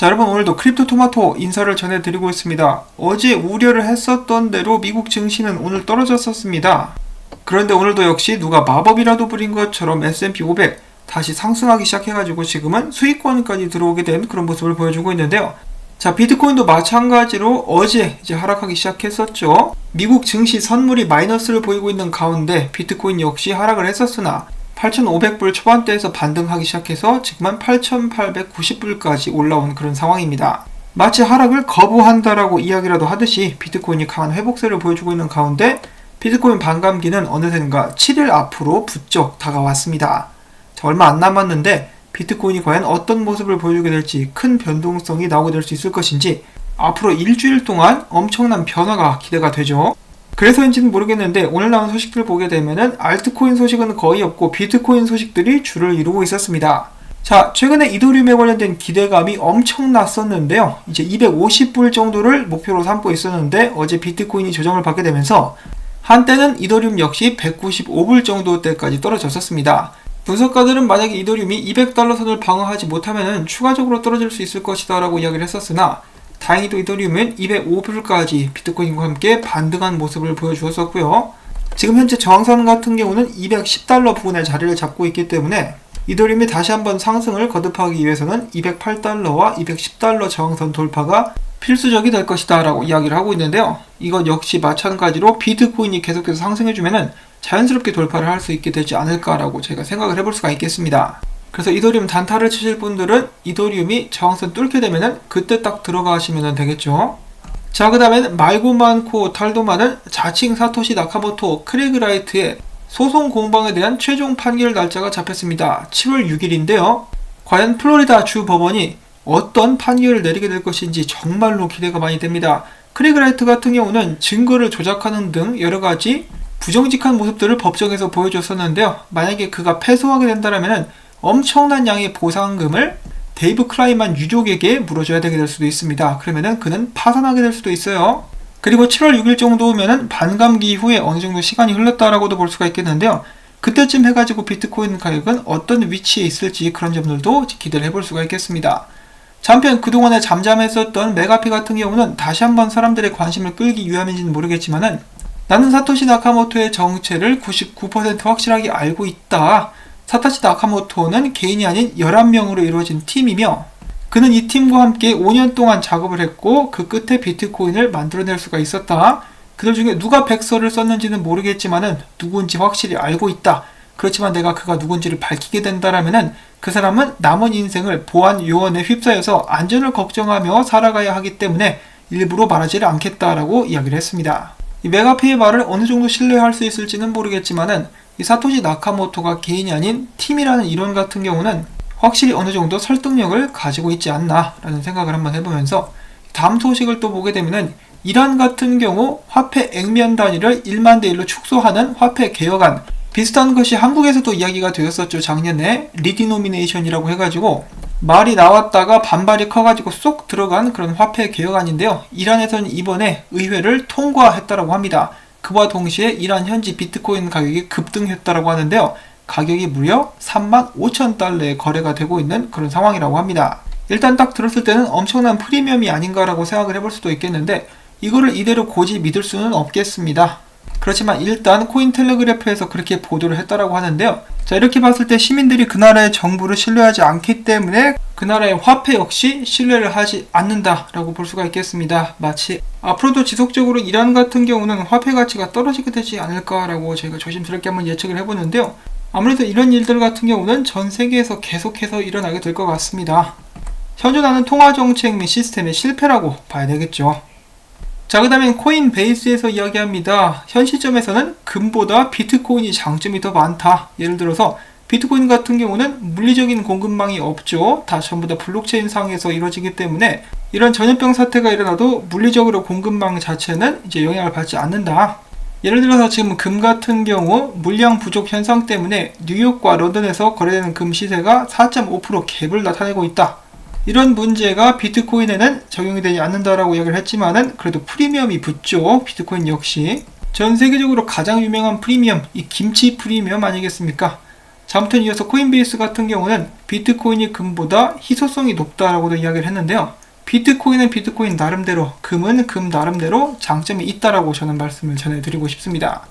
자, 여러분, 오늘도 크립토토마토 인사를 전해드리고 있습니다. 어제 우려를 했었던 대로 미국 증시는 오늘 떨어졌었습니다. 그런데 오늘도 역시 누가 마법이라도 부린 것처럼 S&P 500 다시 상승하기 시작해가지고 지금은 수익권까지 들어오게 된 그런 모습을 보여주고 있는데요. 자, 비트코인도 마찬가지로 어제 이제 하락하기 시작했었죠. 미국 증시 선물이 마이너스를 보이고 있는 가운데 비트코인 역시 하락을 했었으나 8,500불 초반대에서 반등하기 시작해서 지금은 8,890불까지 올라온 그런 상황입니다. 마치 하락을 거부한다라고 이야기라도 하듯이 비트코인이 강한 회복세를 보여주고 있는 가운데 비트코인 반감기는 어느샌가 7일 앞으로 부쩍 다가왔습니다. 자, 얼마 안 남았는데 비트코인이 과연 어떤 모습을 보여주게 될지, 큰 변동성이 나오게 될 수 있을 것인지 앞으로 일주일 동안 엄청난 변화가 기대가 되죠. 그래서인지는 모르겠는데 오늘 나온 소식들 보게 되면은 알트코인 소식은 거의 없고 비트코인 소식들이 주를 이루고 있었습니다. 자, 최근에 이더리움에 관련된 기대감이 엄청났었는데요. 이제 250불 정도를 목표로 삼고 있었는데 어제 비트코인이 조정을 받게 되면서 한때는 이더리움 역시 195불 정도대까지 떨어졌었습니다. 분석가들은 만약에 이더리움이 200달러 선을 방어하지 못하면 추가적으로 떨어질 수 있을 것이다 라고 이야기를 했었으나 다행히도 이더리움은 205불까지 비트코인과 함께 반등한 모습을 보여주었었고요. 지금 현재 저항선 같은 경우는 210달러 부근에 자리를 잡고 있기 때문에 이더리움이 다시 한번 상승을 거듭하기 위해서는 208달러와 210달러 저항선 돌파가 필수적이 될 것이다 라고 이야기를 하고 있는데요. 이것 역시 마찬가지로 비트코인이 계속해서 상승해주면은 자연스럽게 돌파를 할 수 있게 되지 않을까라고 제가 생각을 해볼 수가 있겠습니다. 그래서 이더리움 단타를 치실 분들은 이더리움이 저항선 뚫게 되면은 그때 딱 들어가시면 되겠죠. 자, 그 다음엔 말고 많고 탈도 많은 자칭 사토시 나카모토 크레그 라이트의 소송 공방에 대한 최종 판결 날짜가 잡혔습니다. 7월 6일인데요. 과연 플로리다 주 법원이 어떤 판결을 내리게 될 것인지 정말로 기대가 많이 됩니다. 크레그 라이트 같은 경우는 증거를 조작하는 등 여러가지 부정직한 모습들을 법정에서 보여줬었는데요. 만약에 그가 패소하게 된다면 엄청난 양의 보상금을 데이브 클라이만 유족에게 물어줘야 되게 될 수도 있습니다. 그러면은 그는 파산하게 될 수도 있어요. 그리고 7월 6일 정도면은 반감기 이후에 어느 정도 시간이 흘렀다라고도 볼 수가 있겠는데요. 그때쯤 해가지고 비트코인 가격은 어떤 위치에 있을지 그런 점들도 기대를 해볼 수가 있겠습니다. 한편 그동안에 잠잠했었던 메가피 같은 경우는 다시 한번 사람들의 관심을 끌기 위함인지는 모르겠지만은 나는 사토시 나카모토의 정체를 99% 확실하게 알고 있다. 사토시 나카모토는 개인이 아닌 11명으로 이루어진 팀이며 그는 이 팀과 함께 5년 동안 작업을 했고 그 끝에 비트코인을 만들어낼 수가 있었다. 그들 중에 누가 백서를 썼는지는 모르겠지만은 누군지 확실히 알고 있다. 그렇지만 내가 그가 누군지를 밝히게 된다라면은 그 사람은 남은 인생을 보안 요원에 휩싸여서 안전을 걱정하며 살아가야 하기 때문에 일부러 말하지를 않겠다라고 이야기를 했습니다. 이 메가피의 말을 어느 정도 신뢰할 수 있을지는 모르겠지만은 이 사토시 나카모토가 개인이 아닌 팀이라는 이론 같은 경우는 확실히 어느 정도 설득력을 가지고 있지 않나 라는 생각을 한번 해보면서 다음 소식을 또 보게 되면은 이란 같은 경우 화폐 액면 단위를 1만 대 1로 축소하는 화폐 개혁안, 비슷한 것이 한국에서도 이야기가 되었었죠. 작년에 리디노미네이션이라고 해가지고 말이 나왔다가 반발이 커가지고 쏙 들어간 그런 화폐 개혁안인데요. 이란에서는 이번에 의회를 통과했다라고 합니다. 그와 동시에 이란 현지 비트코인 가격이 급등했다라고 하는데요. 가격이 무려 35,000달러에 거래가 되고 있는 그런 상황이라고 합니다. 일단 딱 들었을 때는 엄청난 프리미엄이 아닌가라고 생각을 해볼 수도 있겠는데 이거를 이대로 고지 믿을 수는 없겠습니다. 그렇지만 일단 코인텔레그래프에서 그렇게 보도를 했다라고 하는데요. 자, 이렇게 봤을 때 시민들이 그 나라의 정부를 신뢰하지 않기 때문에 그 나라의 화폐 역시 신뢰를 하지 않는다라고 볼 수가 있겠습니다. 마치 앞으로도 지속적으로 이란 같은 경우는 화폐 가치가 떨어지게 되지 않을까라고 저희가 조심스럽게 한번 예측을 해보는데요. 아무래도 이런 일들 같은 경우는 전 세계에서 계속해서 일어나게 될 것 같습니다. 현존하는 통화정책 및 시스템의 실패라고 봐야 되겠죠. 자, 그 다음엔 코인베이스에서 이야기합니다. 현 시점에서는 금보다 비트코인이 장점이 더 많다. 예를 들어서 비트코인 같은 경우는 물리적인 공급망이 없죠. 다 전부 다 블록체인 상에서 이루어지기 때문에 이런 전염병 사태가 일어나도 물리적으로 공급망 자체는 이제 영향을 받지 않는다. 예를 들어서 지금 금 같은 경우 물량 부족 현상 때문에 뉴욕과 런던에서 거래되는 금 시세가 4.5% 갭을 나타내고 있다. 이런 문제가 비트코인에는 적용이 되지 않는다라고 이야기를 했지만은 그래도 프리미엄이 붙죠. 비트코인 역시 전 세계적으로 가장 유명한 프리미엄, 이 김치 프리미엄 아니겠습니까? 자, 아무튼 이어서 코인베이스 같은 경우는 비트코인이 금보다 희소성이 높다라고도 이야기를 했는데요. 비트코인은 비트코인 나름대로, 금은 금 나름대로 장점이 있다라고 저는 말씀을 전해드리고 싶습니다.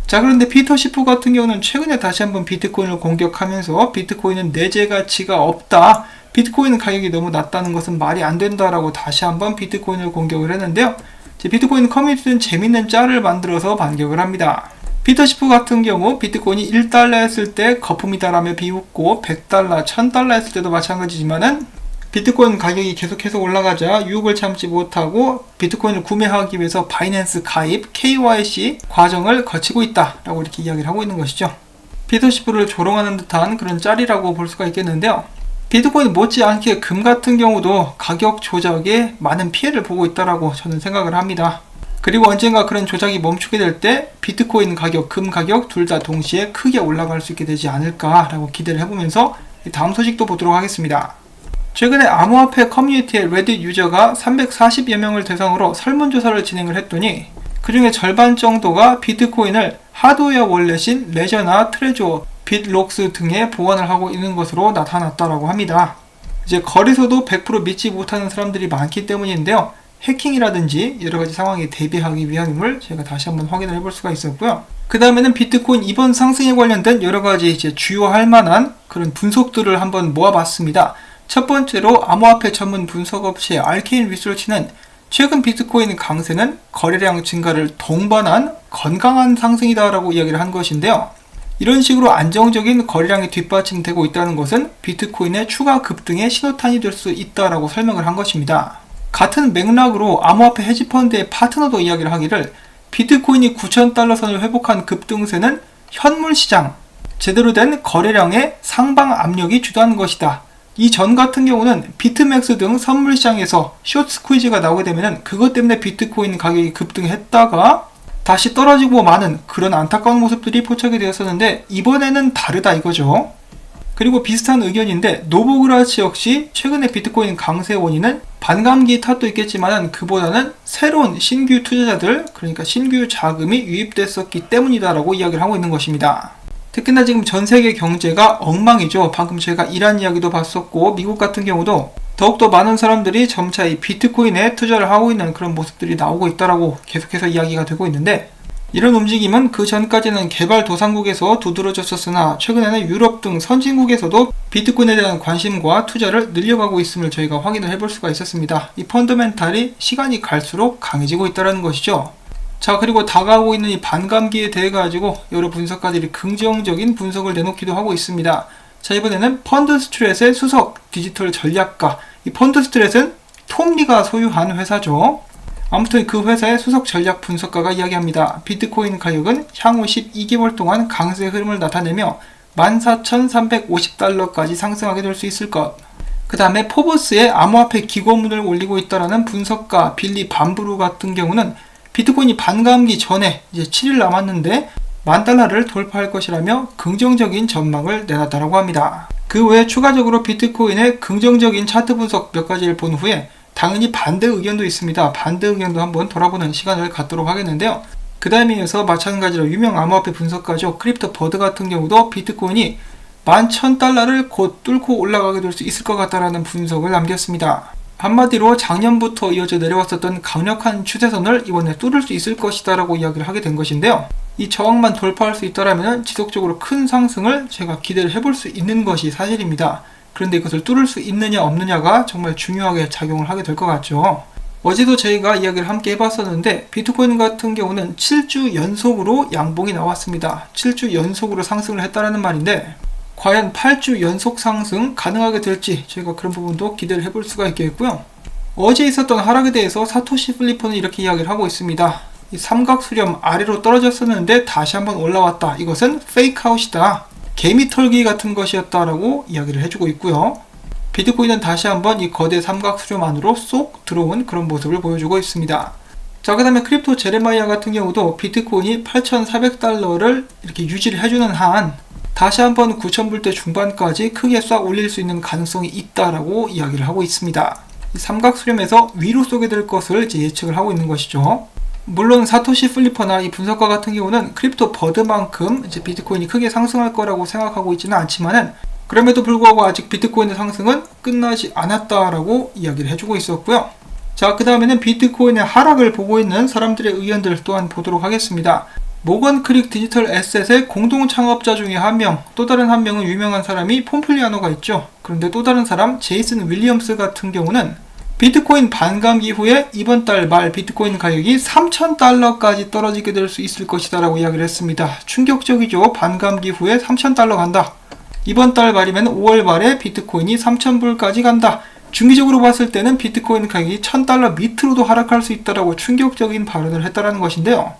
자, 그런데 피터 시프 같은 경우는 최근에 다시 한번 비트코인을 공격하면서 비트코인은 내재 가치가 없다, 비트코인 가격이 너무 낮다는 것은 말이 안 된다라고 다시 한번 비트코인을 공격을 했는데요. 비트코인 커뮤니티는 재밌는 짤을 만들어서 반격을 합니다. 피터 시프 같은 경우 비트코인이 1달러 했을 때 거품이다라며 비웃고 100달러, 1000달러 했을 때도 마찬가지지만은 비트코인 가격이 계속해서 올라가자 유혹을 참지 못하고 비트코인을 구매하기 위해서 바이낸스 가입, KYC 과정을 거치고 있다라고 이렇게 이야기를 하고 있는 것이죠. 피터 시프를 조롱하는 듯한 그런 짤이라고 볼 수가 있겠는데요. 비트코인 못지않게 금 같은 경우도 가격 조작에 많은 피해를 보고 있다라고 저는 생각을 합니다. 그리고 언젠가 그런 조작이 멈추게 될 때 비트코인 가격, 금 가격 둘 다 동시에 크게 올라갈 수 있게 되지 않을까라고 기대를 해보면서 다음 소식도 보도록 하겠습니다. 최근에 암호화폐 커뮤니티의 레딧 유저가 340여 명을 대상으로 설문조사를 진행을 했더니 그 중에 절반 정도가 비트코인을 하드웨어 월렛인 레저나 트레저, 빗록스 등에 보관을 하고 있는 것으로 나타났다라고 합니다. 이제 거래소도 100% 믿지 못하는 사람들이 많기 때문인데요. 해킹이라든지 여러가지 상황에 대비하기 위함임을 제가 다시 한번 확인을 해볼 수가 있었고요. 그 다음에는 비트코인 이번 상승에 관련된 여러가지 이제 주요할 만한 그런 분석들을 한번 모아봤습니다. 첫 번째로 암호화폐 전문 분석업체 알케인 리서치는 최근 비트코인 강세는 거래량 증가를 동반한 건강한 상승이다라고 이야기를 한 것인데요. 이런 식으로 안정적인 거래량이 뒷받침되고 있다는 것은 비트코인의 추가 급등의 신호탄이 될 수 있다라고 설명을 한 것입니다. 같은 맥락으로 암호화폐 헤지펀드의 파트너도 이야기를 하기를 비트코인이 9,000달러 선을 회복한 급등세는 현물시장, 제대로 된 거래량의 상방 압력이 주도하는 것이다. 이전 같은 경우는 비트맥스 등 선물시장에서 숏 스퀴즈가 나오게 되면 그것 때문에 비트코인 가격이 급등했다가 다시 떨어지고 마는 그런 안타까운 모습들이 포착이 되었었는데 이번에는 다르다 이거죠. 그리고 비슷한 의견인데 노보그라치 역시 최근에 비트코인 강세 원인은 반감기 탓도 있겠지만 그보다는 새로운 신규 투자자들, 그러니까 신규 자금이 유입됐었기 때문이다라고 이야기를 하고 있는 것입니다. 특히나 지금 전 세계 경제가 엉망이죠. 방금 제가 이란 이야기도 봤었고 미국 같은 경우도 더욱더 많은 사람들이 점차 이 비트코인에 투자를 하고 있는 그런 모습들이 나오고 있다라고 계속해서 이야기가 되고 있는데 이런 움직임은 그 전까지는 개발도상국에서 두드러졌었으나 최근에는 유럽 등 선진국에서도 비트코인에 대한 관심과 투자를 늘려가고 있음을 저희가 확인을 해볼 수가 있었습니다. 이 펀더멘탈이 시간이 갈수록 강해지고 있다는 것이죠. 자, 그리고 다가오고 있는 이 반감기에 대해 가지고 여러 분석가들이 긍정적인 분석을 내놓기도 하고 있습니다. 자, 이번에는 펀드스트렛의 수석 디지털 전략가, 이 펀드스트렛은 톰 리가 소유한 회사죠. 아무튼 그 회사의 수석 전략 분석가가 이야기합니다. 비트코인 가격은 향후 12개월 동안 강세 흐름을 나타내며 14,350달러까지 상승하게 될 수 있을 것. 그 다음에 포브스의 암호화폐 기고문을 올리고 있다라는 분석가 빌리 밤브루 같은 경우는 비트코인이 반감기 전에 이제 7일 남았는데 10,000달러를 돌파할 것이라며 긍정적인 전망을 내놨다고 합니다. 그 외에 추가적으로 비트코인의 긍정적인 차트 분석 몇 가지를 본 후에 당연히 반대 의견도 있습니다. 반대 의견도 한번 돌아보는 시간을 갖도록 하겠는데요. 그 다음에 이어서 마찬가지로 유명 암호화폐 분석가죠. 크립토 버드 같은 경우도 비트코인이 11,000달러를 곧 뚫고 올라가게 될 수 있을 것 같다라는 분석을 남겼습니다. 한마디로 작년부터 이어져 내려왔었던 강력한 추세선을 이번에 뚫을 수 있을 것이다 라고 이야기를 하게 된 것인데요. 이 저항만 돌파할 수 있다면 지속적으로 큰 상승을 제가 기대를 해볼 수 있는 것이 사실입니다. 그런데 이것을 뚫을 수 있느냐 없느냐가 정말 중요하게 작용을 하게 될 것 같죠. 어제도 저희가 이야기를 함께 해봤었는데 비트코인 같은 경우는 7주 연속으로 양봉이 나왔습니다. 7주 연속으로 상승을 했다라는 말인데 과연 8주 연속 상승 가능하게 될지 저희가 그런 부분도 기대를 해볼 수가 있겠고요. 어제 있었던 하락에 대해서 사토시 플리퍼는 이렇게 이야기를 하고 있습니다. 이 삼각수렴 아래로 떨어졌었는데 다시 한번 올라왔다. 이것은 페이크아웃이다. 개미 털기 같은 것이었다라고 이야기를 해주고 있고요. 비트코인은 다시 한번 이 거대 삼각수렴 안으로 쏙 들어온 그런 모습을 보여주고 있습니다. 자, 그 다음에 크립토 제레마이아 같은 경우도 비트코인이 8,400달러를 이렇게 유지를 해주는 한 다시 한번 9,000불대 중반까지 크게 싹 올릴 수 있는 가능성이 있다라고 이야기를 하고 있습니다. 이 삼각수렴에서 위로 쏘게 될 것을 이제 예측을 하고 있는 것이죠. 물론 사토시 플리퍼나 이 분석가 같은 경우는 크립토 버드만큼 이제 비트코인이 크게 상승할 거라고 생각하고 있지는 않지만은 그럼에도 불구하고 아직 비트코인의 상승은 끝나지 않았다라고 이야기를 해주고 있었고요. 자, 그 다음에는 비트코인의 하락을 보고 있는 사람들의 의견들 또한 보도록 하겠습니다. 모건 크릭 디지털 에셋의 공동 창업자 중에 한 명, 또 다른 한 명은 유명한 사람이 폼플리아노가 있죠. 그런데 또 다른 사람 제이슨 윌리엄스 같은 경우는 비트코인 반감기 후에 이번 달 말 비트코인 가격이 3,000달러까지 떨어지게 될 수 있을 것이다 라고 이야기를 했습니다. 충격적이죠. 반감기 후에 3,000달러 간다. 이번 달 말이면 5월 말에 비트코인이 3,000불까지 간다. 중기적으로 봤을 때는 비트코인 가격이 1,000달러 밑으로도 하락할 수 있다라고 충격적인 발언을 했다라는 것인데요.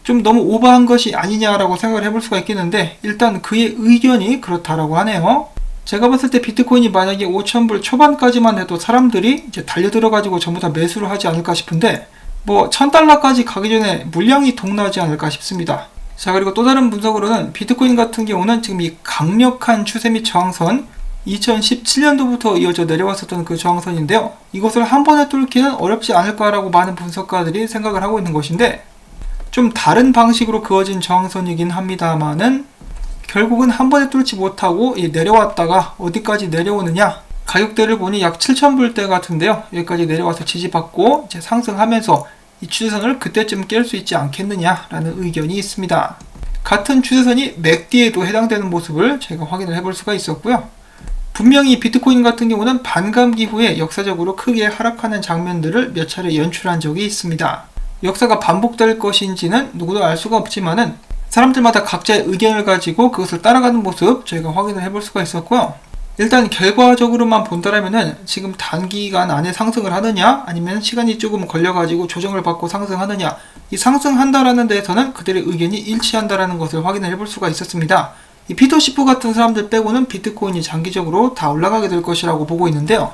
좀 너무 오버한 것이 아니냐라고 생각을 해볼 수가 있겠는데 일단 그의 의견이 그렇다라고 하네요. 제가 봤을 때 비트코인이 만약에 5,000불 초반까지만 해도 사람들이 이제 달려들어가지고 전부 다 매수를 하지 않을까 싶은데 뭐 1,000달러까지 가기 전에 물량이 동나지 않을까 싶습니다. 자, 그리고 또 다른 분석으로는 비트코인 같은 경우는 지금 이 강력한 추세 및 저항선 2017년도부터 이어져 내려왔었던 그 저항선인데요. 이것을 한 번에 뚫기는 어렵지 않을까라고 많은 분석가들이 생각을 하고 있는 것인데 좀 다른 방식으로 그어진 저항선이긴 합니다만은 결국은 한 번에 뚫지 못하고 내려왔다가 어디까지 내려오느냐, 가격대를 보니 약 7,000불대 같은데요. 여기까지 내려와서 지지받고 이제 상승하면서 이 추세선을 그때쯤 깰 수 있지 않겠느냐라는 의견이 있습니다. 같은 추세선이 맥디에도 해당되는 모습을 제가 확인을 해볼 수가 있었고요. 분명히 비트코인 같은 경우는 반감기 후에 역사적으로 크게 하락하는 장면들을 몇 차례 연출한 적이 있습니다. 역사가 반복될 것인지는 누구도 알 수가 없지만은 사람들마다 각자의 의견을 가지고 그것을 따라가는 모습 저희가 확인을 해볼 수가 있었고요. 일단 결과적으로만 본다라면은 지금 단기간 안에 상승을 하느냐 아니면 시간이 조금 걸려가지고 조정을 받고 상승하느냐, 이 상승한다라는 데에서는 그들의 의견이 일치한다라는 것을 확인을 해볼 수가 있었습니다. 이 피터 시프 같은 사람들 빼고는 비트코인이 장기적으로 다 올라가게 될 것이라고 보고 있는데요.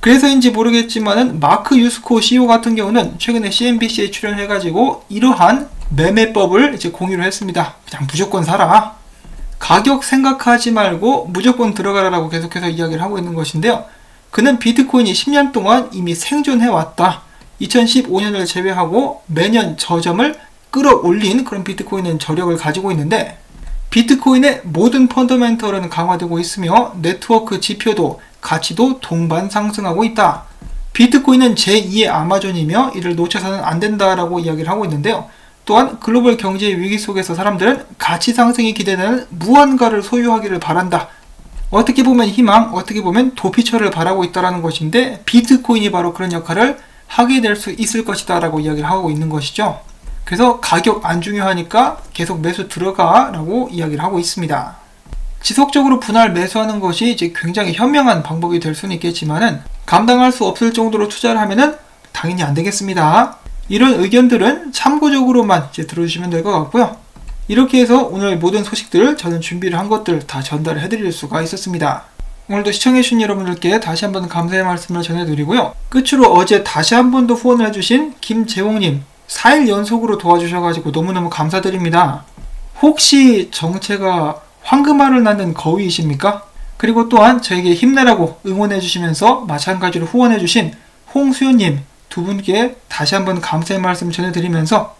그래서인지 모르겠지만은 마크 유스코 CEO 같은 경우는 최근에 CNBC에 출연해가지고 이러한 매매법을 이제 공유를 했습니다. 그냥 무조건 사라. 가격 생각하지 말고 무조건 들어가라라고 계속해서 이야기를 하고 있는 것인데요. 그는 비트코인이 10년 동안 이미 생존해왔다. 2015년을 제외하고 매년 저점을 끌어올린 그런 비트코인은 저력을 가지고 있는데 비트코인의 모든 펀더멘털은 강화되고 있으며 네트워크 지표도 가치도 동반 상승하고 있다. 비트코인은 제2의 아마존이며 이를 놓쳐서는 안 된다라고 이야기를 하고 있는데요. 또한 글로벌 경제 위기 속에서 사람들은 가치 상승이 기대되는 무언가를 소유하기를 바란다. 어떻게 보면 희망, 어떻게 보면 도피처를 바라고 있다는 것인데 비트코인이 바로 그런 역할을 하게 될 수 있을 것이다 라고 이야기를 하고 있는 것이죠. 그래서 가격 안 중요하니까 계속 매수 들어가 라고 이야기를 하고 있습니다. 지속적으로 분할 매수하는 것이 이제 굉장히 현명한 방법이 될 수는 있겠지만은 감당할 수 없을 정도로 투자를 하면은 당연히 안 되겠습니다. 이런 의견들은 참고적으로만 이제 들어주시면 될 것 같고요. 이렇게 해서 오늘 모든 소식들을 저는 준비를 한 것들 다 전달을 해드릴 수가 있었습니다. 오늘도 시청해주신 여러분들께 다시 한번 감사의 말씀을 전해드리고요. 끝으로 어제 다시 한 번 더 후원을 해주신 김재홍님 4일 연속으로 도와주셔가지고 너무너무 감사드립니다. 혹시 정체가 황금알을 낳는 거위이십니까? 그리고 또한 저에게 힘내라고 응원해주시면서 마찬가지로 후원해주신 홍수연님 두 분께 다시 한번 감사의 말씀 전해드리면서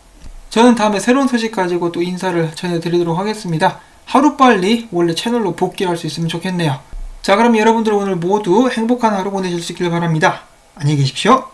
저는 다음에 새로운 소식 가지고 또 인사를 전해드리도록 하겠습니다. 하루빨리 원래 채널로 복귀할 수 있으면 좋겠네요. 자, 그럼 여러분들 오늘 모두 행복한 하루 보내실 수 있길 바랍니다. 안녕히 계십시오.